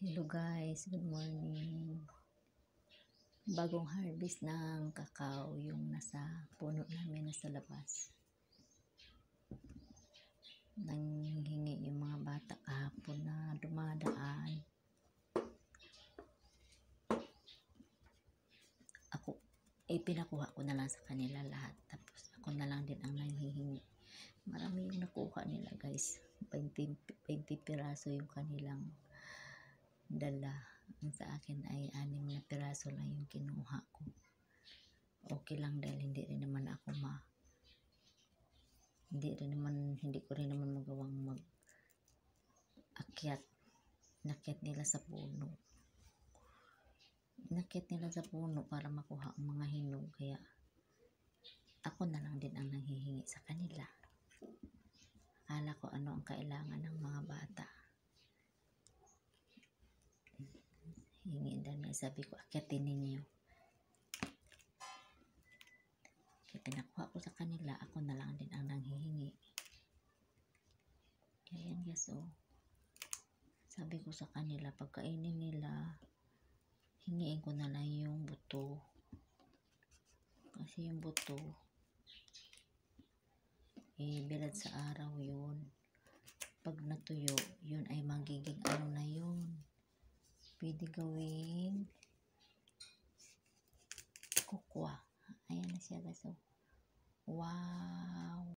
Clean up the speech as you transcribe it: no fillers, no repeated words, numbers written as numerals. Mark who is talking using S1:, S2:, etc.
S1: Hello guys, good morning. Bagong harvest ng kakao yung nasa puno namin nasa labas. Nanghingi yung mga bata kahapon na dumadaan. Pinakuha ko na lang sa kanila lahat. Tapos ako na lang din ang nanghihingi. Marami yung nakuha nila guys. 20 piraso yung kanilang dala. Ang sa akin ay 6 na piraso lang yung kinuha ko. Okay lang dahil hindi ko rin naman magawang akyat. Nakyat nila sa puno para makuha ang mga hinog, kaya ako na lang din ang nanghihingi sa kanila. Akala ko ano ang kailangan ng mga bata. Hingi din, sabi ko akyatin ninyo. Kaya pinakuha ko sa kanila, ako na lang din ang nanghihingi. Kaya yan guys, sabi ko sa kanila, pagkainin nila, hingiin ko na lang yung buto. Kasi yung buto, bilad sa araw yun. Pag natuyo, yun ay magiging ano na yun. Pwede gawing kukwa. Ayan na siya guys. Wow!